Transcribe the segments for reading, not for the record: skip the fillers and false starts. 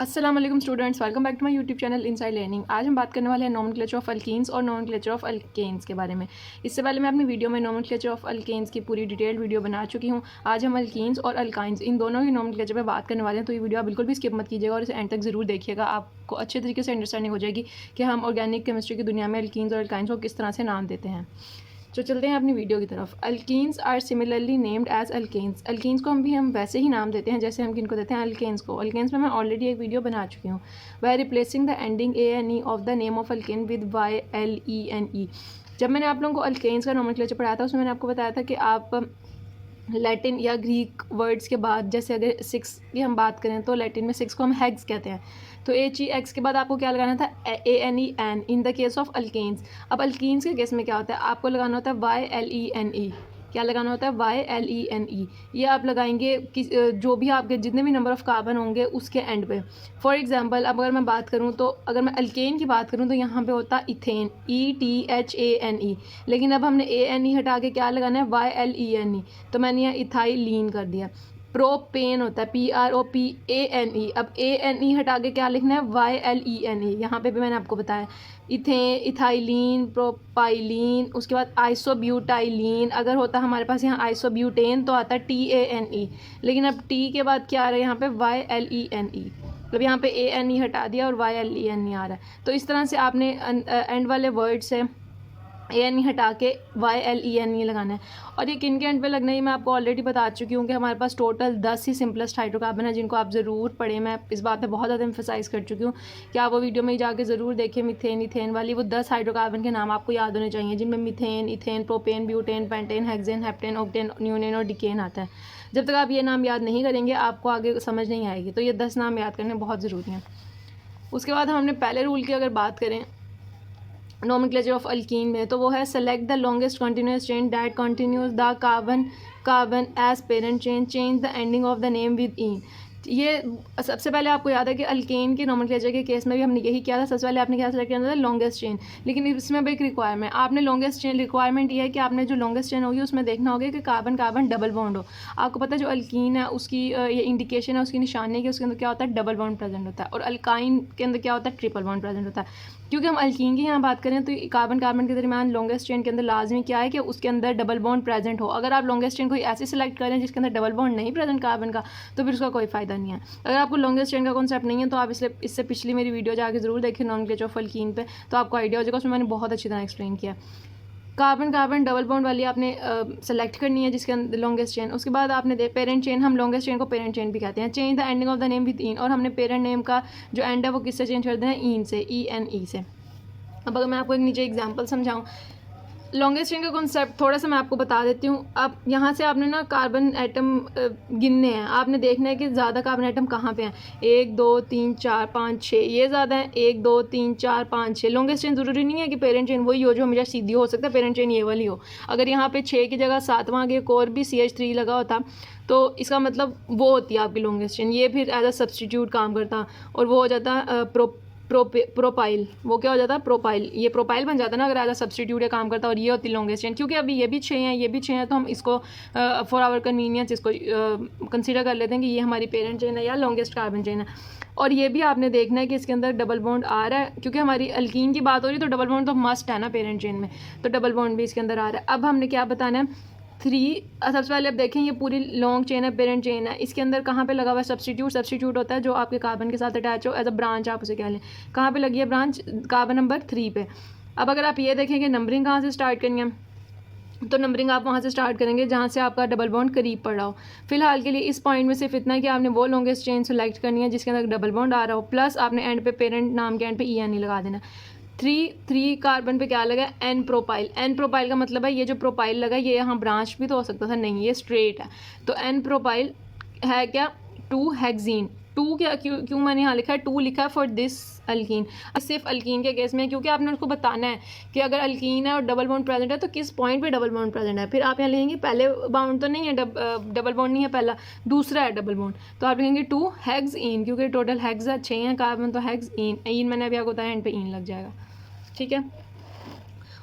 अस्सलाम वालेकुम students, welcome back to my YouTube channel Inside Learning. आज हम बात करने वाले हैं नोमेनक्लेचर ऑफ अल्कीन्स और नोमेनक्लेचर ऑफ अल्केन्स के बारे में। इससे पहले मैं अपनी वीडियो में नोमेनक्लेचर ऑफ अल्केन्स की पूरी डिटेल्ड वीडियो बना चुकी हूँ। आज हम अल्कीन्स और अल्काइंस इन दोनों ही नोमेनक्लेचर पे बात करने वाले हैं, तो ये वीडियो आप बिल्कुल भी स्किप मत कीजिएगा और इसे एंड तक ज़रूर देखिएगा। आपको अच्छे तरीके से अंडरस्टैंडिंग हो जाएगी कि हम ऑर्गेनिक केमिस्ट्री की दुनिया में अल्कीन्स और अल्काइंस को किस तरह से नाम देते हैं। तो चलते हैं अपनी वीडियो की तरफ। Alkenes are similarly named as alkanes. Alkenes को हम वैसे ही नाम देते हैं जैसे हम किनको देते हैं, अल्केन्स को। अल्केन्स में मैं ऑलरेडी एक वीडियो बना चुकी हूँ, by replacing the ending ANE of the name of alkane with YLENE। जब मैंने आप लोगों को अल्केन्स का नोमेनक्लेचर पढ़ाया था, उसमें मैंने आपको बताया था कि आप लैटिन या ग्रीक वर्ड्स के बाद, जैसे अगर 6 की हम बात करें तो लैटिन में 6 को हम हेक्स कहते हैं, तो HEX के बाद आपको क्या लगाना था, ANE ane in the case of alkanes. अब अल्कीन्स के केस में क्या होता है, आपको लगाना होता है YLENE। क्या लगाना होता है, YLENE। ये आप लगाएंगे जो भी आपके जितने भी नंबर ऑफ कार्बन होंगे उसके एंड पे। फॉर एग्जांपल अब अगर मैं बात करूँ, तो अगर मैं अल्केन की बात करूँ तो यहाँ पे होता इथेन, ETHANE। लेकिन अब हमने ANE हटा के क्या लगाना है, YLENE। तो मैंने यहाँ इथाइलीन कर दिया। प्रोपेन होता है PROPANE। अब ANE हटा के क्या लिखना है, YLENE। यहाँ पे भी मैंने आपको बताया इथाइलीन, प्रोपाइलीन, उसके बाद आइसोब्यूटाइलीन। अगर होता हमारे पास यहाँ आइसोब्यूटेन तो आता है TANE। लेकिन अब T के बाद क्या आ रहा है यहाँ पे, YLENE। मतलब यहाँ पे ANE हटा दिया और YLENE आ रहा है। तो इस तरह से आपने एंड वाले वर्ड से ANE हटा के YLENE लगाना है। और ये किन के एंड पे लगना है, ये मैं आपको ऑलरेडी बता चुकी हूँ कि हमारे पास टोटल 10 ही सिंपलेस्ट हाइड्रोकार्बन है जिनको आप ज़रूर पढ़ें। मैं इस बात पे बहुत ज़्यादा एम्फेसाइज कर चुकी हूँ कि आप वो वीडियो में जाके ज़रूर देखें। मीथेन, इथेन वाली वो 10 हाइड्रोकार्बन के नाम आपको याद होने चाहिए, जिनमें methane, ethane, propane, butane, pentane, hexane, heptane, octane, nonane और डिकेन आता है। जब तक आप ये नाम याद नहीं करेंगे आपको आगे समझ नहीं आएगी, तो ये 10 नाम याद करने बहुत ज़रूरी हैं। उसके बाद हमने पहले रूल की अगर बात करें नोमेनक्लेचर ऑफ अल्कीन में, तो वो है select the longest continuous chain that continues the carbon as parent chain, change the ending of the name with ene. ये सबसे पहले आपको याद है कि अल्केन के नोमेनक्लेचर के केस में भी हमने यही किया था। सबसे पहले आपने क्या सेलेक्ट किया था, लॉन्गेस्ट चेन। लेकिन इसमें भी एक रिक्वायरमेंट, आपने लॉन्गेस्ट चेन, रिक्वायरमेंट ये है कि आपने जो लॉन्गेस्ट चेन होगी उसमें देखना होगा कि कार्बन कार्बन डबल बॉन्ड हो। आपको पता है जो अल्कीन है उसकी ये इंडिकेशन है, उसकी निशानी है कि उसके अंदर क्या होता है, डबल बॉन्ड प्रेजेंट होता है। और अल्काइन के अंदर क्या होता है, ट्रिपल बॉन्ड प्रेजेंट होता है। क्योंकि हम अल्कीन की यहाँ बात करें तो कार्बन कार्बन के दरमियान लॉन्गेस्ट चेन के अंदर लाजमी क्या है कि उसके अंदर डबल बॉन्ड प्रेजेंट हो। अगर आप लॉन्गेस्ट चेन कोई ऐसी सिलेक्ट करें जिसके अंदर डबल बॉन्ड नहीं प्रेजेंट कार्बन का, तो फिर उसका कोई फ़ायदा नहीं है। अगर आपको लॉन्गेस्ट चेन का कॉन्सेप्ट नहीं है तो आप इससे पिछली मेरी वीडियो जाके ज़रूर देखें नोमेनक्लेचर ऑफ अल्कीन पे, तो आपको आइडिया हो जाएगा। उसमें मैंने बहुत अच्छी तरह एक्सप्लेन किया। कार्बन कार्बन डबल बॉन्ड वाली आपने सेलेक्ट करनी है जिसके अंदर लॉन्गेस्ट चेन। उसके बाद आपने पेरेंट चेन, हम लॉन्गेस्ट चेन को पेरेंट चेन भी कहते हैं। Change the ending of the name with इन, और हमने पेरेंट नेम का जो एंड है वो किससे चेंज कर देना है, इन से, ENE से। अब अगर मैं आपको एक नीचे एग्जांपल समझाऊं, लॉन्गेस्ट चेन का कॉन्सेप्ट थोड़ा सा मैं आपको बता देती हूँ। अब यहाँ से आपने ना कार्बन एटम गिनने हैं, आपने देखना है कि ज़्यादा कार्बन एटम कहाँ पे हैं। 1 2 3 4 5 6, ये ज़्यादा है। 1 2 3 4 5 6। लॉन्गेस्ट चेन ज़रूरी नहीं है कि पेरेंट चेन वही हो जो हमेशा सीधी हो सकता है पेरेंट चेन ये वाली हो। अगर यहाँ पे 6 की जगह 7वां आगे एक और भी CH3 लगा होता तो इसका मतलब वो होती है आपकी लॉन्गेस्ट चेन। ये फिर एज अ सब्सटीट्यूट काम करता और वो हो जाता प्रोपाइल। वो क्या हो जाता है, प्रोपाइल। ये प्रोपाइल बन जाता है ना अगर एज अ सब्सटीट्यूट काम करता है। और ये होती है लॉन्गेस्ट चेन। क्योंकि अभी ये भी 6 हैं, ये भी 6 हैं, तो हम इसको फॉर आवर कन्वीनियंस इसको कंसीडर कर लेते हैं कि ये हमारी पेरेंट चेन है या लॉन्गेस्ट कार्बन चेन है। और ये भी आपने देखना है कि इसके अंदर डबल बॉन्ड आ रहा है, क्योंकि हमारी अल्कीन की बात हो रही है तो डबल बॉन्ड तो मस्ट है ना पेरेंट चेन में, तो डबल बॉन्ड भी इसके अंदर आ रहा है। अब हमने क्या बताना है, 3। सबसे पहले अब देखें ये पूरी लॉन्ग चेन है, पेरेंट चेन है। इसके अंदर कहाँ पे लगा हुआ है, सब्सटीट्यूट। सब्सटीट्यूट होता है जो आपके कार्बन के साथ अटैच हो, एज अ ब्रांच आप उसे कह लें। कहाँ पे लगी है ब्रांच, कार्बन नंबर 3 पे। अब अगर आप ये देखें कि नंबरिंग कहाँ से स्टार्ट करनी है, तो नंबरिंग आप वहाँ से स्टार्ट करेंगे जहाँ से आपका डबल बॉन्ड करीब पड़ रहा हो। फिलहाल के लिए इस पॉइंट में सिर्फ इतना है कि आपने वो लॉन्गेस्ट चेन सेलेक्ट करनी है जिसके अंदर डबल बॉन्ड आ रहा हो, प्लस आपने एंड पे पेरेंट नाम के एंड पे ENE लगा देना। 3 कार्बन पे क्या लगा है, N प्रोपाइल। N प्रोपाइल का मतलब है ये जो प्रोपाइल लगा ये यहाँ ब्रांच भी तो हो सकता था, नहीं ये स्ट्रेट है। तो N प्रोपाइल है क्या, 2 हेक्सीन। 2 क्या, क्यों मैंने यहाँ लिखा है 2 लिखा है फॉर दिस अल्कीन। सिर्फ अल्कीन के केस में, क्योंकि आपने उसको बताना है कि अगर अल्कीन है और डबल बॉन्ड प्रेजेंट है तो किस पॉइंट पे डबल बॉन्ड प्रेजेंट है। फिर आप यहाँ लिखेंगे पहले बाउंड तो नहीं है, डबल बॉन्ड नहीं है पहला, दूसरा है डबल बॉन्ड, तो आप लिखेंगे 2 हेक्सीन। क्योंकि टोटल हेक्स 6 हैं कार्बन, तो हेक्सीन, इन मैंने अभी आपको बताया एंड पे इन लग जाएगा। ठीक है।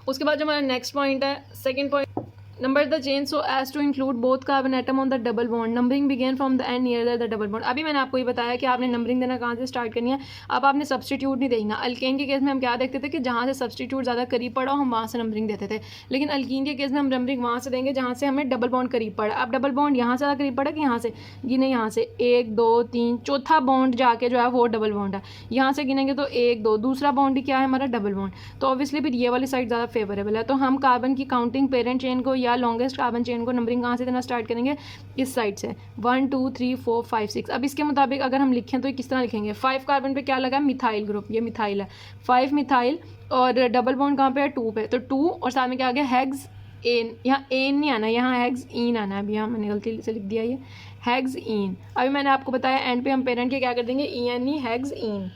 उसके बाद जो हमारा नेक्स्ट पॉइंट है, second point, number the chain so as to include both carbon atom on the double bond, numbering begin from the end near the double bond. अभी मैंने आपको ये बताया कि आपने नंबरिंग देना कहाँ से स्टार्ट करनी है। अब आपने सब्सटीट्यूट नहीं देखना। अल्केन के केस में हम क्या देखते थे कि जहाँ से सब्सटीट्यूट ज़्यादा करीब पड़ा हम वहाँ से नंबरिंग देते थे, लेकिन अल्कीन के केस में हम नंबरिंग वहाँ से देंगे जहाँ से हमें डबल बॉन्ड करीब पड़ा। अब डबल बॉन्ड यहाँ से ज़्यादा करीब पड़ा कि यहाँ से गिने, यहाँ से 1 2 3, चौथा बॉन्ड जाके जो है वो डबल बॉन्ड है, यहाँ से गिनेंगे तो 1 2, दूसरा बॉन्ड ही क्या है हमारा डबल बॉन्ड, तो ऑब्वियसली फिर ये वाली साइड ज़्यादा फेवरेबल है। तो हम कार्बन की काउंटिंग पेरेंट चेन को या लॉन्गेस्ट कार्बन चेन को नंबरिंग कहाँ से देना स्टार्ट करेंगे, इस साइड से 1 2 3 4 5 6। अब इसके मुताबिक अगर हम लिखें तो किस तरह लिखेंगे, 5 कार्बन पे क्या लगा है, मिथाइल ग्रुप, ये मिथाइल है, 5 मिथाइल, और डबल बॉन्ड कहाँ पे है, 2 पे, तो 2 और साथ में क्या आ गया हेक्स एन, यहाँ एन नहीं आना, यहाँ हेक्स इन आना है। अभी यहाँ मैंने गलती से लिख दिया ये हेक्स इन। अभी मैंने आपको बताया एंड पे हम पेरेंट के क्या कर देंगे, ई एन ई हेक्स इन।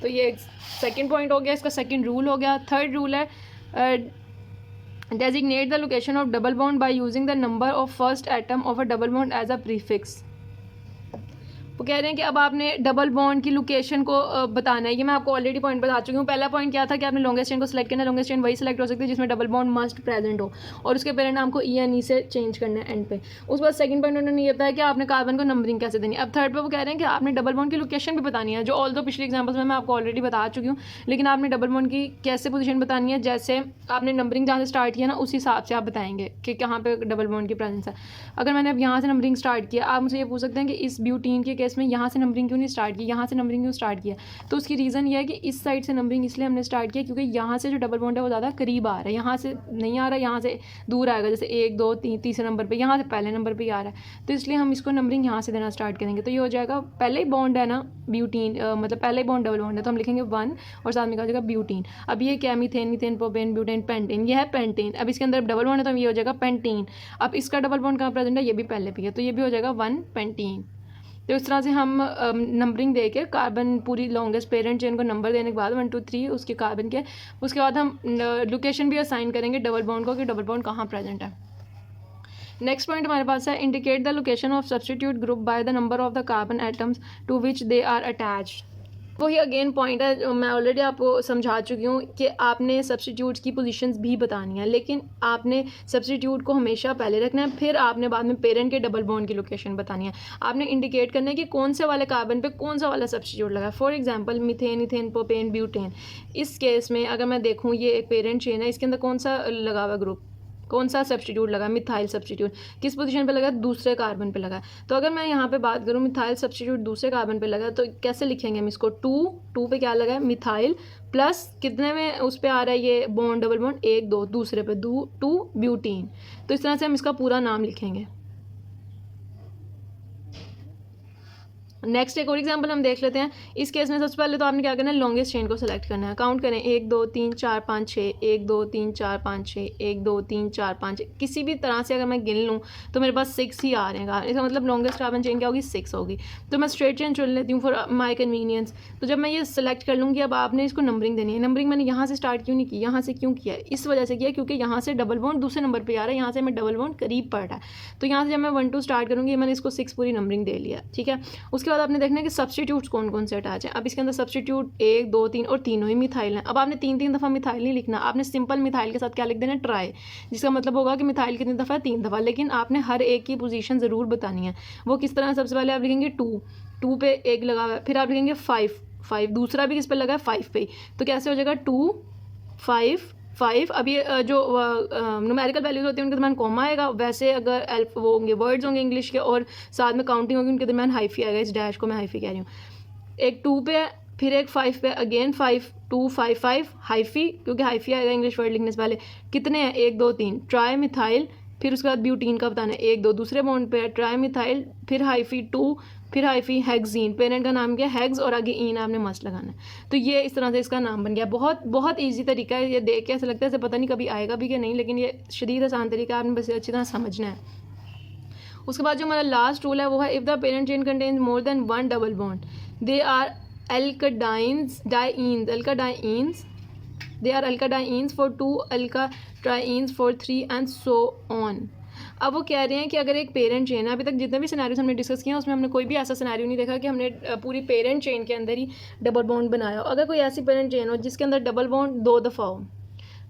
तो ये सेकंड पॉइंट हो गया, इसका सेकंड रूल हो गया। थर्ड रूल है designate the location of double bond by using the number of first atom of a double bond as a prefix। वो कह रहे हैं कि अब आपने डबल बॉन्ड की लोकेशन को बताना है। ये मैं आपको ऑलरेडी पॉइंट बता चुकी हूँ। पहला पॉइंट क्या था कि आपने लॉन्गेस्ट चेन को सिलेक्ट करना है। लॉन्गेस्ट चेन वही सिलेक्ट हो सकती है जिसमें डबल बॉन्ड मस्ट प्रेजेंट हो, और उसके पेरेंट नाम को ई एन ई से चेंज करना है एंड पे। उसके बाद सेकंड पॉइंट उन्होंने ये बताया कि आपने कार्बन को नंबरिंग कैसे देनी है। अब थर्ड पे वो कह रहे हैं कि आपने डबल बॉन्ड की लोकेशन भी बतानी है, जो ऑल दो पिछले एग्जाम्पल्स में मैं आपको ऑलरेडी बता चुकी हूँ, लेकिन आपने डबल बॉन्ड की कैसे पोजीशन बतानी है, जैसे आपने नंबरिंग जहाँ से स्टार्ट किया ना उस हिसाब से आप बताएंगे कि कहाँ पे डबल बॉन्ड की प्रेजेंस है। अगर मैंने अब यहाँ से नंबरिंग स्टार्ट किया, आप मुझे ये पूछ सकते हैं कि इस ब्यूटीन के केस में यहाँ से नंबरिंग क्यों नहीं स्टार्ट की, यहाँ से नंबरिंग क्यों स्टार्ट किया, तो उसकी रीज़न ये है कि इस साइड से नंबरिंग इसलिए हमने स्टार्ट किया क्योंकि यहाँ से जो डबल बॉन्ड है वो ज़्यादा करीब आ रहा है, यहाँ से नहीं आ रहा है, यहाँ से दूर आएगा, जैसे 1 2 3 तीसरे नंबर पे, यहाँ से पहले नंबर पे ही आ रहा है, तो इसलिए हम इसको नंबरिंग यहाँ से देना स्टार्ट करेंगे। तो ये हो जाएगा, पहले ही बॉन्ड है ना ब्यूटीन, मतलब पहले ही बॉन्ड डबल बॉन्ड है, तो हम लिखेंगे 1 और साथ में क्या हो जाएगा ब्यूटीन। अब ये क्या, methane methane propane butane pentane, ये है पेंटेन। अब इसके अंदर डबल बॉन्ड है तो ये हो जाएगा पेंटीन। अब इसका डबल बॉन्ड कहाँ प्रेजेंट है, ये भी पहले भी है, तो ये भी हो जाएगा 1 पेंटीन। तो इस तरह से हम नंबरिंग दे के कार्बन पूरी लॉन्गेस्ट पेरेंट चेन को नंबर देने के बाद 1 2 3 उसके कार्बन के, उसके बाद हम लोकेशन भी असाइन करेंगे डबल बॉन्ड को कि डबल बॉन्ड कहाँ प्रेजेंट है। नेक्स्ट पॉइंट हमारे पास है indicate the location of substitute group by the number of the carbon atoms to which they are attached. वही अगेन पॉइंट है जो मैं ऑलरेडी आपको समझा चुकी हूँ कि आपने सब्स्टिट्यूट्स की पोजीशंस भी बतानी है, लेकिन आपने सब्स्टिट्यूट को हमेशा पहले रखना है, फिर आपने बाद में पेरेंट के डबल बॉन्ड की लोकेशन बतानी है। आपने इंडिकेट करना है कि कौन से वाले कार्बन पे कौन सा वाला सब्स्टिट्यूट लगा है। For example methane ethane propane butane, इस केस में अगर मैं देखूँ ये एक पेरेंट चेन है, इसके अंदर कौन सा लगा हुआ ग्रुप, कौन सा सब्स्टिट्यूट लगा, मिथाइल सब्स्टिट्यूट, किस पोजीशन पे लगा, दूसरे कार्बन पे लगा। तो अगर मैं यहाँ पे बात करूँ मिथाइल सब्स्टिट्यूट दूसरे कार्बन पे लगा, तो कैसे लिखेंगे हम इसको, 2 पे क्या लगा है मिथाइल, प्लस कितने में उस पर आ रहा है ये बॉन्ड डबल बॉन्ड 1 2, दूसरे पे 2 ब्यूटीन। तो इस तरह से हम इसका पूरा नाम लिखेंगे। नेक्स्ट एक और एग्जांपल हम देख लेते हैं। इस केस में सबसे पहले तो आपने क्या करना है, लॉन्गेस्ट चेन को सेलेक्ट करना है। काउंट करें 1 2 3 4 5 6, 1 2 3 4 5 6, 1 2 3 4 5 6। किसी भी तरह से अगर मैं गिन लूँ तो मेरे पास 6 ही आ रहे हैं, इसका मतलब लॉन्गेस्ट कार्बन चेन क्या होगी, 6 होगी। तो मैं स्ट्रेट चेन चुन लेती हूँ फॉर माई कन्वीनियंस। तो जब मैं ये सेलेक्ट कर लूँगी, अब आपने इसको नंबरिंग देनी है। नंबरिंग मैंने यहाँ से स्टार्ट क्यों नहीं की, यहाँ से क्यों किया, इस वजह से किया क्योंकि यहाँ से डबल बॉन्ड दूसरे नंबर पर आ रहा है, यहाँ से मैं डबल बॉन्ड करीब पड़ रहा है। तो यहाँ से जब मैं 1 2 स्टार्ट करूँगी, मैंने इसको 6 पूरी नंबरिंग दे लिया, ठीक है। उसके बाद आपने देखना है कि सब्स्टिट्यूट्स कौन कौन से अटैच हैं। अब इसके अंदर सब्स्टिट्यूट 1 2 3 और तीनों ही मिथाइल हैं। अब आपने 3 दफ़ा मिथाइल नहीं लिखना, आपने सिंपल मिथाइल के साथ क्या लिख देना, ट्राई, जिसका मतलब होगा कि मिथाइल कितनी दफ़ा है, 3 दफ़ा, लेकिन आपने हर एक की पोजीशन ज़रूर बतानी है। वो किस तरह, सबसे पहले आप लिखेंगे 2 पे 1 लगा हुआ है, फिर आप लिखेंगे 5 दूसरा भी किस पे लगा है, 5 पे। तो कैसे हो जाएगा 2 5 5। अब ये जो न्यूमेरिकल वैल्यूज होती हैं उनके दरमियान कॉमा आएगा, वैसे अगर वो होंगे वर्ड्स होंगे इंग्लिश के और साथ में काउंटिंग होगी उनके दरमियान हाइफी आएगा। इस डैश को मैं हाइफी कह रही हूँ। एक 2 पे फिर एक 5 पे, अगेन 5 2 5 5 हाइफी, क्योंकि हाइफी आएगा इंग्लिश वर्ड लिखने से पहले। कितने हैं, 1 2 3, ट्राई मिथाइल, फिर उसके बाद ब्यूटीन का बताना है 1 2, दूसरे बॉन्ड पे है ट्राई मिथाइल, फिर हाइफी 2, फिर हाइफी हेक्सीन, पेरेंट का नाम क्या है हेक्स, और आगे ईन आपने मस्ट लगाना है। तो ये इस तरह से इसका नाम बन गया। बहुत बहुत ईजी तरीका है, ये देख के ऐसा लगता है ऐसे पता नहीं कभी आएगा भी कि नहीं, लेकिन ये शदीद आसान तरीका है, आपने बस अच्छी तरह समझना है। उसके बाद जो हमारा लास्ट रूल है वो है if the parent chain contains more than 1 double bond they are alkynes alkynes they are alkynes for 2, alkynes for 3 and so on। अब वो कह रहे हैं कि अगर एक पेरेंट चेन है, अभी तक जितने भी सिनेरियोस हमने डिस्कस किए हैं उसमें हमने कोई भी ऐसा सिनेरियो नहीं देखा कि हमने पूरी पेरेंट चेन के अंदर ही डबल बॉन्ड बनाया हो। अगर कोई ऐसी पेरेंट चेन हो जिसके अंदर डबल बॉन्ड 2 दफ़ा हो,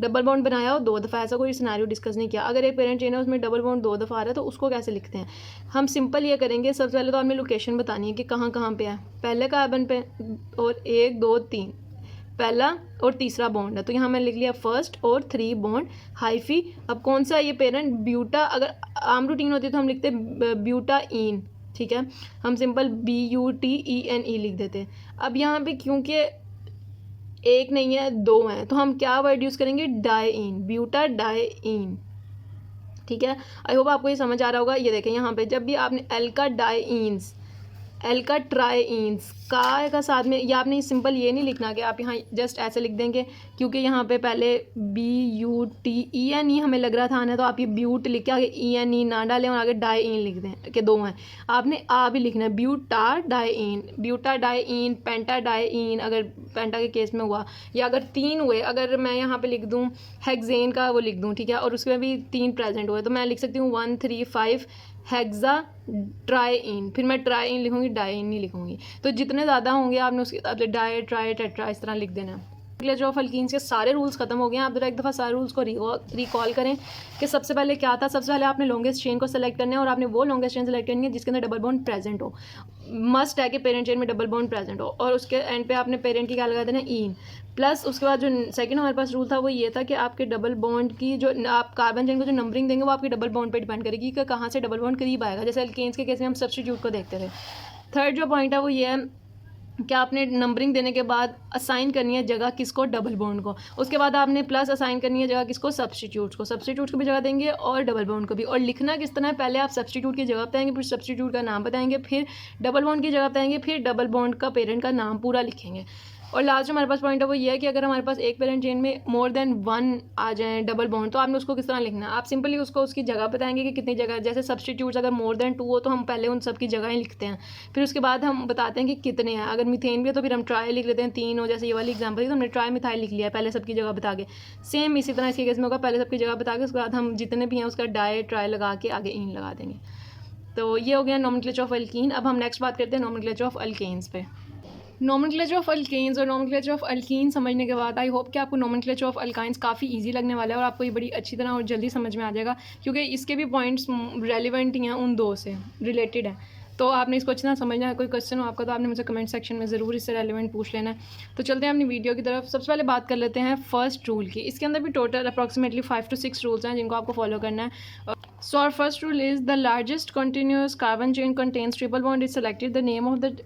डबल बॉन्ड बनाया हो 2 दफ़ा, ऐसा कोई सिनेरियो डिस्कस नहीं किया। अगर एक पेरेंट चेन है उसमें डबल बॉन्ड 2 दफ़ा आ रहा है तो उसको कैसे लिखते हैं? हम सिंपल ये करेंगे, सबसे पहले तो आपने लोकेशन बतानी है कि कहाँ कहाँ पे है। पहले कार्बन पे और 1 2 3 पहला और तीसरा बॉन्ड है, तो यहाँ मैंने लिख लिया फर्स्ट और 3 बॉन्ड हाइफी। अब कौन सा ये पेरेंट? ब्यूटा। अगर आम रूटीन होती तो हम लिखते ब्यूटाइन, ठीक है, हम सिंपल BUTENE लिख देते। अब यहाँ पे क्योंकि एक नहीं है 2 हैं तो हम क्या वर्ड यूज़ करेंगे? डाइइन, ब्यूटाडाइइन, ठीक है। आई होप आपको ये समझ आ रहा होगा। ये देखें यहाँ पे जब भी आपने एल्का डाइन्स, एल्का ट्राइन्स का साथ में, या आपने सिंपल ये नहीं लिखना कि आप यहाँ जस्ट ऐसे लिख देंगे, क्योंकि यहाँ पे पहले BUTENE हमें लग रहा था आना, तो आप ये ब्यूट लिख के आगे ENE ना डालें और आगे डाइइन लिख दें कि 2 हैं। आपने आ भी लिखना है, ब्यूटाडाइइन, ब्यूटाडाइइन, पेंटाडाइइन अगर पेंटा के केस में हुआ, या अगर 3 हुए, अगर मैं यहाँ पे लिख दूँ हेक्सेन का वो लिख दूँ, ठीक है, और उसमें भी 3 प्रेजेंट हुए तो मैं लिख सकती हूँ 1 3 5 हेक्सा ट्राइइन, फिर मैं ट्राइइन लिखूँगी, डाइइन नहीं लिखूँगी। तो जितने ज़्यादा होंगे आपने उसके हिसाब से डाई ट्राई टेट्रा इस तरह लिख देना है। नोमेनक्लेचर ऑफ एल्कीन्स के सारे रूल्स खत्म हो गए हैं। आप जरा एक दफ़ा सारे रूल्स को रिकॉल करें कि सबसे पहले क्या था। सबसे पहले आपने लॉन्गेस्ट चेन को सेलेक्ट करना है और आपने वो लॉन्गेस्ट चेन सेलेक्ट करनी है जिसके अंदर डबल बॉन्ड प्रेजेंट हो। मस्ट है कि पेरेंट चेन में डबल बॉन्ड प्रेजेंट हो, और उसके एंड पे आपने पेरेंट की क्या लगा देना? ईन। प्लस उसके बाद जो सेकंड हमारे पास रूल था वो ये था कि आपके डबल बॉन्ड की जो आप कार्बन चेन को जो नंबरिंग देंगे वो आपकी डबल बॉन्ड पे डिपेंड करेगी कि कहाँ से डबल बॉन्ड करीब आएगा। जैसे एल्केन्स के केस में हम सब्स्टिट्यूट को देखते थे। थर्ड जो पॉइंट है वो ये है कि आपने नंबरिंग देने के बाद असाइन करनी है जगह किसको? डबल बॉन्ड को। उसके बाद आपने प्लस असाइन करनी है जगह किसको? सब्स्टिट्यूट्स को। सब्स्टिट्यूट्स को भी जगह देंगे और डबल बॉन्ड को भी। और लिखना किस तरह है? पहले आप सब्स्टिट्यूट की जगह बताएंगे, फिर सब्स्टिट्यूट का नाम बताएंगे, फिर डबल बॉन्ड की जगह बताएंगे, फिर डबल बॉन्ड का पेरेंट का नाम पूरा लिखेंगे। और लास्ट जो हमारे पास पॉइंट है वो ये है कि अगर हमारे पास एक पेरेंट चेन में मोर देन 1 आ जाए डबल बॉन्ड, तो आपने उसको किस तरह लिखना है? आप सिंपली उसको उसकी जगह बताएंगे कि कितनी जगह। जैसे सब्स्टिट्यूट्स अगर मोर देन 2 हो तो हम पहले उन सब की जगह ही लिखते हैं, फिर उसके बाद हम बताते हैं कि कितने हैं। अगर मीथेन भी है तो फिर हम ट्राई लिख लेते हैं, 3 हो, जैसे ये वाली एग्जाम्पल थी तो हमने ट्राई मिथाइल लिख लिया है पहले सबकी जगह बता के। सेम इसी तरह इसके केस में होगा, पहले सबकी जगह बता के उसके बाद हम जितने भी हैं उसका डाई ट्राई लगा के आगे इन लगा देंगे। तो ये हो गया नोमेनक्लेचर ऑफ एल्कीन। अब हम नेक्स्ट बात करते हैं नोमेनक्लेचर ऑफ अल्केन्स पे। नोमेनक्लेचर ऑफ अल्केन्स और नोमेनक्लेचर ऑफ अल्कीन समझने के बाद आई होप कि आपको नोमेनक्लेचर ऑफ अल्काइंस काफ़ी इजी लगने वाला है और आपको ये बड़ी अच्छी तरह और जल्दी समझ में आ जाएगा, क्योंकि इसके भी पॉइंट्स रेलिवेंट ही हैं, उन 2 से रिलेटेड है। तो आपने इसको अच्छी तरह समझना है। कोई क्वेश्चन हो आपका तो आपने मुझे कमेंट सेक्शन में ज़रूर इससे रेलिवेंट पूछ लेना है। तो चलते हैं अपनी वीडियो की तरफ। सबसे पहले बात कर लेते हैं फर्स्ट रूल की। इसके अंदर भी टोटल अप्रॉक्सीमेटली 5 to 6 रूल्स हैं जिनको आपको फॉलो करना है। So our first rule is the largest continuous carbon chain contains triple bond is selected, the name of the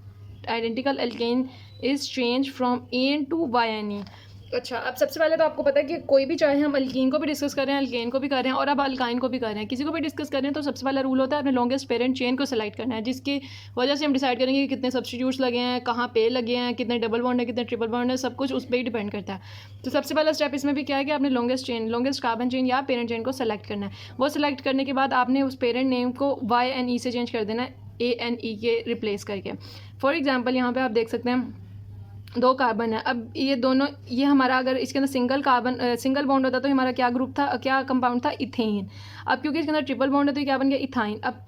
identical alkane is change from ane to YNE। अच्छा, अब सबसे पहले तो आपको पता है कि कोई भी, चाहे हम अल्कीन को भी डिस्कस कर रहे हैं, अल्केन को भी कर रहे हैं और अब अल्काइन को भी कर रहे हैं, किसी को भी डिस्कस कर रहे हैं, तो सबसे पहला रूल होता है अपने लॉन्गेस्ट पेरेंट चेन को सेलेक्ट करना है, जिसकी वजह से हम डिसाइड करेंगे कि कितने सब्स्टिट्यूट्स लगे हैं, कहाँ पे लगे हैं, कितने डबल बॉन्ड है, कितने ट्रिपल बॉन्ड है, सब कुछ उस पर ही डिपेंड करता है। तो सबसे पहला स्टेप इसमें भी क्या है कि आपने लॉन्गेस्ट कार्बन चेन या पेरेंट चेन को सेलेक्ट करना है। वो सेलेक्ट करने के बाद आपने उस पेरेंट नेम को YNE से चेंज कर देना है, ANE के रिप्लेस करके। फॉर एग्जाम्पल यहाँ पे आप देख सकते हैं 2 कार्बन है। अब ये दोनों, ये हमारा अगर इसके अंदर सिंगल बॉन्ड होता तो हमारा क्या ग्रुप था, क्या कंपाउंड था? इथेन। अब क्योंकि इसके अंदर ट्रिपल बॉन्ड है तो क्या बन गया? इथाइन। अब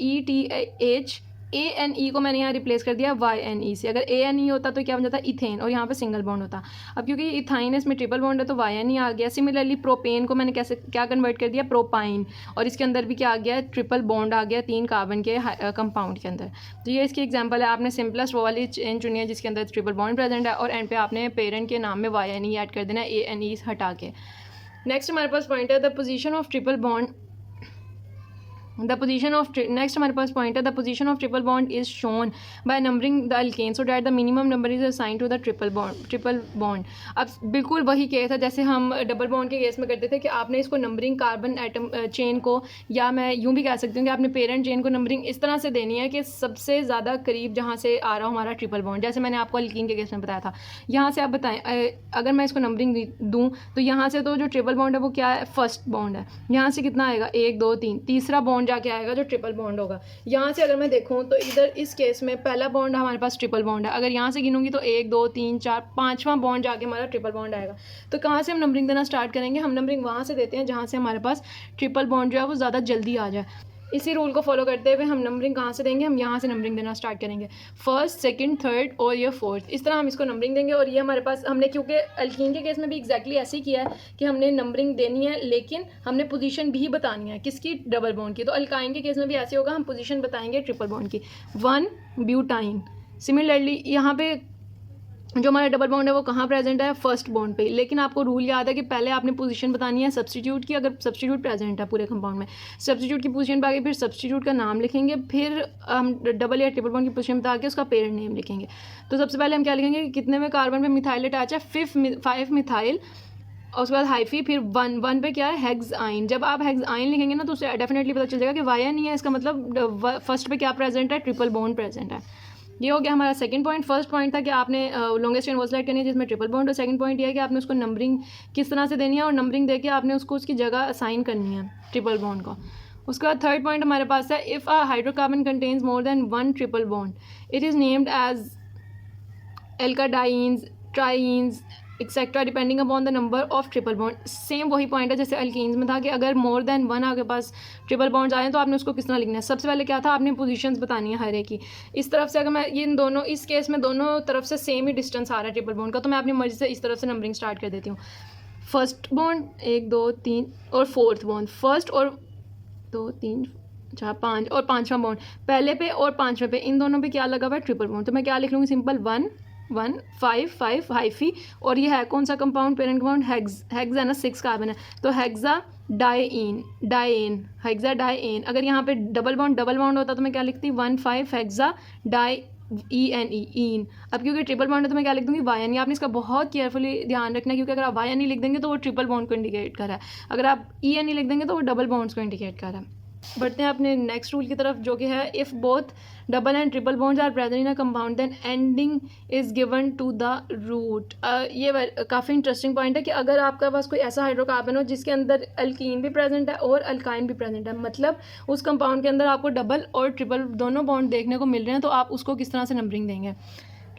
ETHANE को मैंने यहाँ रिप्लेस कर दिया YNE से। अगर ANE होता तो क्या बन जाता? इथेन, और यहाँ पे सिंगल बॉन्ड होता। अब क्योंकि इथाइन है, इसमें ट्रिपल बॉन्ड है तो YNE आ गया। सिमिलरली प्रोपेन को मैंने क्या कन्वर्ट कर दिया? प्रोपाइन, और इसके अंदर भी क्या आ गया? ट्रिपल बॉन्ड आ गया 3 कार्बन के कंपाउंड के अंदर। तो ये इसकी एग्जाम्पल है। आपने सिंपलेस्ट वो वाली चेन चुनी है जिसके अंदर ट्रिपल बॉन्ड प्रेजेंट है, और एंड पे आपने पेरेंट के नाम में YNE ऐड कर देना है, ANE हटा के। नेक्स्ट हमारे पास पॉइंट है the position of triple bond. Next हमारे पास पॉइंट है the position of triple bond is shown by numbering the alkane so that the minimum number is assign to the triple bond. अब बिल्कुल वही case है जैसे हम डबल बॉन्ड के केस में करते थे कि आपने इसको नंबरिंग कार्बन एटम चेन को, या मैं यूँ भी कह सकती हूँ कि आपने पेरेंट चेन को नंबरिंग इस तरह से देनी है कि सबसे ज़्यादा करीब जहाँ से आ रहा हो हमारा ट्रिपल बॉन्ड। जैसे मैंने आपको अल्कीन के केस में बताया था, यहाँ से आप बताएं अगर मैं इसको नंबरिंग दूँ तो यहाँ से तो जो ट्रिपल बॉन्ड है वो क्या है? फर्स्ट बॉन्ड है। यहाँ से कितना आएगा? 1 2 3, तीसरा बॉन्ड जाके आएगा जो ट्रिपल बॉन्ड होगा। यहाँ से अगर मैं देखूँ तो इधर इस केस में पहला बॉन्ड हमारे पास ट्रिपल बॉन्ड है। अगर यहाँ से गिनूंगी तो 1 2 3 4 5वां बॉन्ड जाके हमारा ट्रिपल बॉन्ड आएगा। तो कहाँ से हम नंबरिंग देना स्टार्ट करेंगे? हम नंबरिंग वहाँ से देते हैं जहाँ से हमारे पास ट्रिपल बॉन्ड जो है वो ज़्यादा जल्दी आ जाए। इसी रूल को फॉलो करते हुए हम नंबरिंग कहाँ से देंगे, हम यहाँ से नंबरिंग देना स्टार्ट करेंगे, फर्स्ट, सेकंड, थर्ड और ये फोर्थ, इस तरह हम इसको नंबरिंग देंगे। और ये हमारे पास हमने, क्योंकि अल्कीन के केस में भी एग्जैक्टली ऐसे ही किया है कि हमने नंबरिंग देनी है लेकिन हमने पोजीशन भी बतानी है किसकी, डबल बॉन्ड की। तो अल्काइन के केस में भी ऐसे होगा, हम पोजीशन बताएंगे ट्रिपल बॉन्ड की, 1 ब्यूटाइन। सिमिलरली यहाँ पे जो हमारा डबल बॉन्ड है वो कहाँ प्रेजेंट है, फर्स्ट बॉन्ड पे। लेकिन आपको रूल याद है कि पहले आपने पोजीशन बतानी है सब्स्टिट्यूट की, अगर सब्स्टिट्यूट प्रेजेंट है पूरे कंपाउंड में, सब्स्टिट्यूट की पोजीशन पे आके फिर सब्स्टिट्यूट का नाम लिखेंगे, फिर हम डबल या ट्रिपल बॉन्ड की पोजीशन बता के उसका पेरेंट नेम लिखेंगे। तो सबसे पहले हम क्या लिखेंगे कि कितने में कार्बन पे मिथाइल अटैच है, 5 मिथाइल, और उसके बाद हाइफी, फिर 1 पे क्या है, हेक्साइन। जब आप हेक्साइन लिखेंगे ना तो उससे डेफिनेटली पता चल जाएगा कि वाया नहीं है, इसका मतलब फर्स्ट पे क्या प्रेजेंट है, ट्रिपल बॉन्ड प्रेजेंट है। ये हो गया हमारा सेकंड पॉइंट। फर्स्ट पॉइंट था कि आपने लॉन्गेस्ट चेन वो सेलेक्ट करनी है जिसमें ट्रिपल बॉन्ड, और सेकंड पॉइंट ये है कि आपने उसको नंबरिंग किस तरह से देनी है, और नंबरिंग देके आपने उसको उसकी जगह असाइन करनी है ट्रिपल बॉन्ड को। उसके बाद थर्ड पॉइंट हमारे पास है, if a hydrocarbon contains more than 1 triple bond it is named as alkadiynes, triynes etcetera depending upon the number of triple bond. Same वही पॉइंट है जैसे अल्कीन्स में था कि अगर मोर देन 1 आपके पास ट्रिपल बॉन्ड्स आए तो आपने उसको किस तरह लिखना है। सबसे पहले क्या था, आपने पोजीशंस बतानी है हर एक की। इस तरफ से अगर मैं ये इन दोनों, इस केस में दोनों तरफ से सेम ही डिस्टेंस आ रहा है ट्रिपल बॉन्ड का, तो मैं अपनी मर्जी से इस तरफ से नंबरिंग स्टार्ट कर देती हूँ। फर्स्ट बॉन्ड 1 2 3 और फोर्थ बॉन्ड, फर्स्ट और 2 3 4 5 और पाँचवा बॉन्ड पहले पे और पाँचवें पे, इन दोनों पे क्या लगा हुआ है, ट्रिपल बॉन्ड। तो मैं क्या लिख लूँगी, सिंपल 1 1 5 5 हाइफी, और ये है कौन सा कंपाउंड, पेरेंट कंपाउंड हेक्स है ना, 6 कार्बन है, तो हेक्सा डाइइन, हेक्सा डाइइन। अगर यहाँ पे डबल बॉन्ड होता तो मैं क्या लिखती, 1 5 हेक्सा डाई ईन। अब क्योंकि ट्रिपल बॉन्ड है तो मैं क्या लिख दूँगी, वायन। आपने इसका बहुत केयरफुली ध्यान रखना है, क्योंकि अगर आप वायन नहीं लिख देंगे तो वो ट्रिपल बॉन्ड को इंडिकेट कर रहा है, अगर आप EN नहीं लिख देंगे तो वो डबल बॉन्ड्स को इंडिकेट कर रहा है। बढ़ते हैं अपने नेक्स्ट रूल की तरफ, जो कि है, if both double and triple bonds are present in a compound then ending is given to the root. ये काफ़ी इंटरेस्टिंग पॉइंट है कि अगर आपके पास कोई ऐसा हाइड्रोकार्बन हो जिसके अंदर अल्कीन भी प्रेजेंट है और अल्काइन भी प्रेजेंट है, मतलब उस कंपाउंड के अंदर आपको डबल और ट्रिपल दोनों बॉन्ड देखने को मिल रहे हैं, तो आप उसको किस तरह से नंबरिंग देंगे।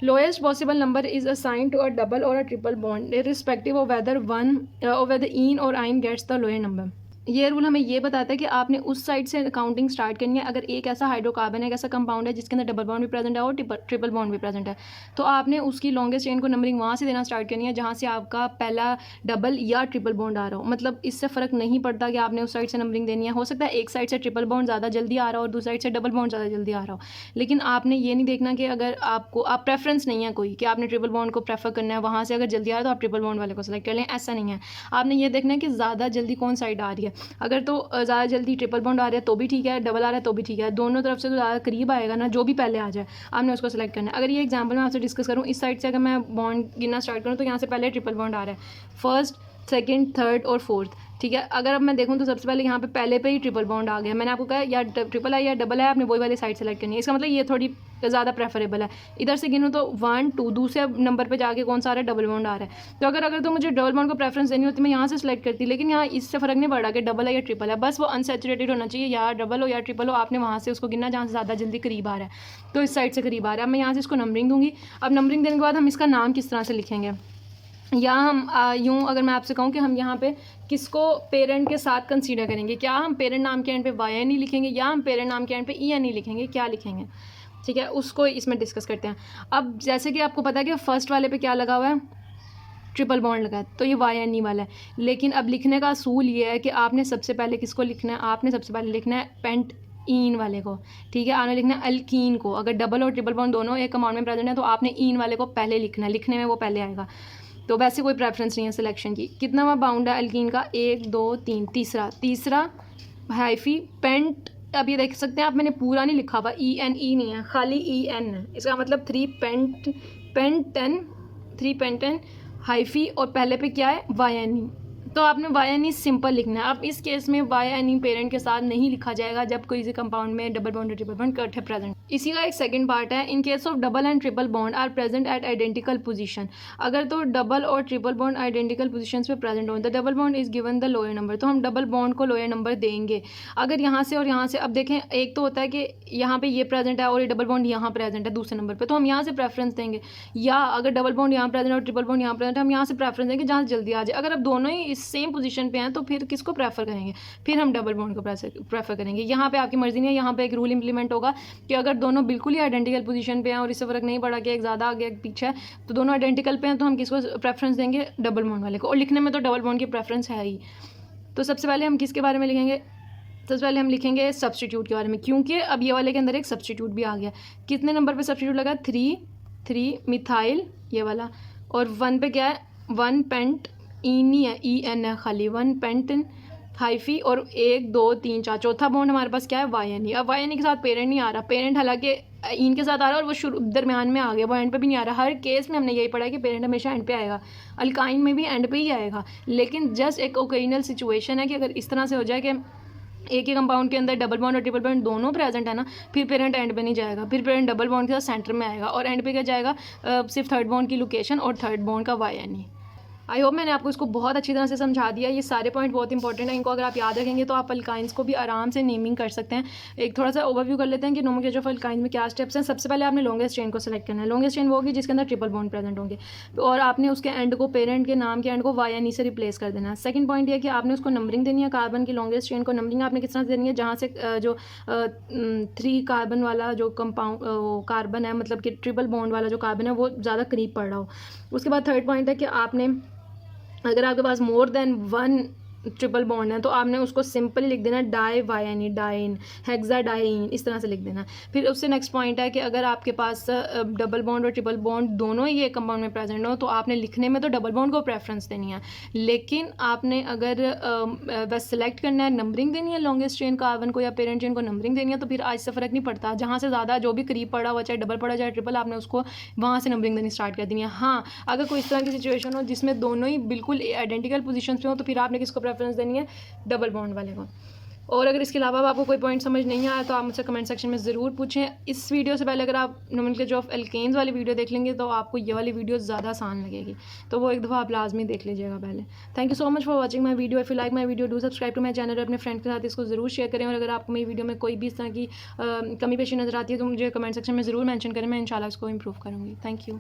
Lowest possible number is assign to a double और a triple bond irrespective of whether ene और yne gets the lower number. ये रूल हमें ये बताता है कि आपने उस साइड से काउंटिंग स्टार्ट करनी है। अगर एक ऐसा हाइड्रोकार्बन है, एक ऐसा कंपाउंड है जिसके अंदर डबल बॉन्ड भी प्रेजेंट है और ट्रिपल बॉन्ड भी प्रेजेंट है, तो आपने उसकी लॉन्गेस्ट चेन को नंबरिंग वहाँ से देना स्टार्ट करनी है जहाँ से आपका पहला डबल या ट्रिपल बॉन्ड आ रहा हो। मतलब इससे फ़र्क नहीं पड़ता कि आपने उस साइड से नंबरिंग देनी है। हो सकता है एक साइड से ट्रिपल बॉन्ड ज़्यादा जल्दी आ रहा हो और दूसरी साइड से डबल बॉन्ड ज़्यादा जल्दी आ रहा हो, लेकिन आपने ये नहीं देखना कि अगर आपको प्रेफरेंस नहीं है कोई कि आपने ट्रिपल बॉन्ड को प्रेफर करना है, वहाँ से अगर जल्दी आ रहा है तो आप ट्रिपल बॉन्ड वाले को सेलेक्ट कर लें, ऐसा नहीं है। आपने ये देखना है कि ज़्यादा जल्दी कौन साइड आ रही है। अगर तो ज़्यादा जल्दी ट्रिपल बॉन्ड आ रहा है तो भी ठीक है, डबल आ रहा है तो भी ठीक है, दोनों तरफ से तो ज़्यादा करीब आएगा ना, जो भी पहले आ जाए आपने उसको सेलेक्ट करना है। अगर ये एग्जांपल मैं आपसे डिस्कस करूँ, इस साइड से अगर मैं बॉन्ड गिनना स्टार्ट करूँ तो यहाँ से पहले ट्रिपल बॉन्ड आ रहा है, फर्स्ट, सेकंड, थर्ड और फोर्थ, ठीक है। अगर अब मैं देखूँ तो सबसे पहले यहाँ पे पहले पे ही ट्रिपल बॉन्ड आ गया। मैंने आपको कहा या ट्रिपल है या डबल है, आपने वही वाली साइड सेलेक्ट करनी है। इसका मतलब ये थोड़ी ज़्यादा प्रेफरेबल है। इधर से गिनूँ तो 1 2, दूसरे नंबर पे जाके कौन सा आ रहा है, डबल बॉन्ड आ रहा है। तो अगर तो मुझे डबल बॉन्ड को प्रेफरेंस देनी होती मैं यहाँ से सेलेक्ट करती, लेकिन यहाँ इससे फ़र्क नहीं पड़ रहा कि डबल है या ट्रिपल है, बस वो अनसेचुरेटेड होना चाहिए, या डबल हो या ट्रिपल हो, आपने वहाँ से उसको गिनना जहाँ से ज़्यादा जल्दी करीब आ रहा है, तो इस साइड से करीब आ रहा है। मैं यहाँ से इसको नंबरिंग दूँगी। अब नंबरिंग देने के बाद हम इसका नाम किस तरह से लिखेंगे, या हम यूँ अगर मैं आपसे कहूँ कि हम यहाँ पे किसको पेरेंट के साथ कंसीडर करेंगे, क्या हम पेरेंट नाम के एंड पे वाई एन ई लिखेंगे या हम पेरेंट नाम के एंड पे ई एन ई लिखेंगे, क्या लिखेंगे, ठीक है, उसको इसमें डिस्कस करते हैं। अब जैसे कि आपको पता है कि फर्स्ट वाले पे क्या लगा हुआ है, ट्रिपल बॉन्ड लगा है, तो ये वाई एन ई वाला है। लेकिन अब लिखने का असूल ये है कि आपने सबसे पहले किसको लिखना है, आपने सबसे पहले लिखना है पेंट ईन वाले को, ठीक है, आपने लिखना है अल्कीन को। अगर डबल और ट्रिपल बॉन्ड दोनों एक कंपाउंड में प्रेजेंट है तो आपने ईन वाले को पहले लिखना है, लिखने में वो पहले आएगा। तो वैसे कोई प्रेफरेंस नहीं है सिलेक्शन की। कितना बाउंड है अल्कीन का, 1 2 3, तीसरा हाइफी पेंट। अब ये देख सकते हैं आप, मैंने पूरा नहीं लिखा हुआ, EN नहीं है, खाली EN है। इसका मतलब 3 पेंटेन हाइफी और पहले पे क्या है, YNE। तो आपने YNE सिंपल लिखना है। अब इस केस में YNE पेरेंट के साथ नहीं लिखा जाएगा जब कोई से कंपाउंड में डबल बॉन्ड और ट्रिपल बॉन्ड इकट्ठे प्रेजेंट। इसी का एक सेकंड पार्ट है, in case of double and triple bond are present at identical position. अगर तो डबल और ट्रिपल बॉन्ड आइडेंटिकल पोजीशंस पे प्रेजेंट हो, the double bond is given the lower number, तो हम डबल बॉन्ड को लोअर नंबर देंगे। अगर यहाँ से और यहाँ से, अब देखें एक तो होता है कि यहाँ पे ये प्रेजेंट है और ये डबल बॉन्ड यहाँ प्रेजेंट है दूसरे नंबर पर, तो हम यहाँ से प्रेफरेंस देंगे। या अगर डबल बॉन्ड यहाँ प्रेजेंट और ट्रिपल बॉन्ड यहाँ प्रेजेंट है, हम यहाँ से प्रेफरेंस देंगे जहाँ जल्दी आ जाए। अगर अब दोनों ही इस सेम पोजीशन पे हैं तो फिर किसको प्रेफर करेंगे, फिर हम डबल बॉन्ड को प्रेफर करेंगे। यहाँ पे आपकी मर्जी नहीं है, यहाँ पे एक रूल इंप्लीमेंट होगा कि अगर दोनों बिल्कुल ही आइडेंटिकल पोजीशन पे हैं और इससे फ़र्क नहीं पड़ा कि एक ज़्यादा आगे एक पीछे है, तो दोनों आइडेंटिकल पे हैं तो हम किसको प्रेफरेंस देंगे, डबल बॉन्ड वाले को। और लिखने में तो डबल बॉन्ड की प्रेफरेंस है ही। तो सबसे पहले हम किसके बारे में लिखेंगे, सबसे पहले हम लिखेंगे सब्सटीट्यूट के बारे में, क्योंकि अब ये वाले के अंदर एक सब्सटीट्यूट भी आ गया। कितने नंबर पे सब्सटीट्यूट लगा, 3 मिथाइल ये वाला, और 1 पे क्या है, 1 पेंट इन ही है, EN है खाली, 1 पेंट हाइफी, और 1 2 3 4 चौथा बॉन्ड हमारे पास क्या है, YNE। अब YNE के साथ पेरेंट नहीं आ रहा, पेरेंट हालांकि इन के साथ आ रहा है और वो शुरू दरमियान में आ गया, वो एंड पे भी नहीं आ रहा। हर केस में हमने यही पढ़ा है कि पेरेंट हमेशा एंड पे आएगा, अल्काइन में भी एंड पे ही आएगा। लेकिन जस्ट एक ओकेजनल सिचुएशन है कि अगर इस तरह से हो जाए कि एक ही कंपाउंड के अंदर डबल बॉन्ड और ट्रिपल बॉन्ड दोनों प्रेजेंट है ना, फिर पेरेंट एंड पे नहीं जाएगा, फिर पेरेंट डबल बॉन्ड के साथ सेंटर में आएगा, और एंड पे क्या जाएगा, सिर्फ थर्ड बॉन्ड की लोकेशन और थर्ड बॉन्ड का YNE। आई होप मैंने आपको इसको बहुत अच्छी तरह से समझा दिया। ये सारे पॉइंट बहुत इंपॉर्टेंट हैं, इनको अगर आप याद रखेंगे तो आप अल्काइंस को भी आराम से नेमिंग कर सकते हैं। एक थोड़ा सा ओवरव्यू कर लेते हैं कि नोमेनक्लेचर ऑफ अल्काइंस में क्या स्टेप्स हैं। सबसे पहले आपने लॉन्गेस्ट चेन को सेलेक्ट करना है। लॉन्गेस्ट चेन वो होगी जिसके अंदर ट्रिपल बॉन्ड प्रेजेंट होंगे, और आपने उसके एंड को, पेरेंट के नाम के एंड को YNE से रिप्लेस कर देना है। सेकंड पॉइंट ये कि आपने उसको नंबरिंग देनी है, कार्बन की लॉन्गेस्ट चेन को नंबरिंग आपने किस तरह से देनी है, जहाँ से जो 3 कार्बन वाला जो कंपाउंड कार्बन है, मतलब कि ट्रिपल बॉन्ड वाला जो कार्बन है वो ज़्यादा करीब पड़ रहा हो। उसके बाद थर्ड पॉइंट है कि आपने, अगर आपके पास मोर देन 1 ट्रिपल बॉन्ड है तो आपने उसको सिंपली लिख देना डाई YNE, डाइन, हेक्साडाइन, इस तरह से लिख देना। फिर उससे नेक्स्ट पॉइंट है कि अगर आपके पास डबल बॉन्ड और ट्रिपल बॉन्ड दोनों ही एक कंपाउंड में प्रेजेंट हो तो आपने लिखने में तो डबल बॉन्ड को प्रेफरेंस देनी है, लेकिन आपने अगर बस सेलेक्ट करना है, नंबरिंग देनी है लॉन्गेस्ट चेन कार्बन को या पेरेंट चेन को नंबरिंग देनी है, तो फिर आज से फ़र्क नहीं पड़ता, जहाँ से ज़्यादा जो भी करीब पड़ा हुआ, चाहे डबल पड़ा चाहे ट्रिपल, आपने उसको वहाँ से नंबरिंग देनी स्टार्ट कर देनी है। हाँ, अगर कोई इस तरह की सिचुएशन हो जिसमें दोनों ही बिल्कुल आइडेंटिकल पोजीशन पे हो तो फिर आपने किसको प्रेफरेंस देनी है, डबल बॉन्ड वाले को। और अगर इसके अलावा आपको कोई पॉइंट समझ नहीं आया तो आप मुझसे कमेंट सेक्शन में ज़रूर पूछें। इस वीडियो से पहले अगर आप नोमेनक्लेचर ऑफ एल्केन्स वाली वीडियो देख लेंगे तो आपको ये वाली वीडियो ज़्यादा आसान लगेगी, तो वो एक दफ़ा आप लाजमी देख लीजिएगा पहले। Thank you so much for watching my video. If you like my video do subscribe to my channel, और अपने फ्रेंड के साथ इसको ज़रूर शेयर करें। और अगर आपको मेरी वीडियो में कोई भी इस तरह की कमी पेशी नज़र आती है तो मुझे कमेंट सेक्शन में ज़रूर मैंशन करें, मैं इंशाल्लाह इसको इम्प्रूव करूँगी। Thank you.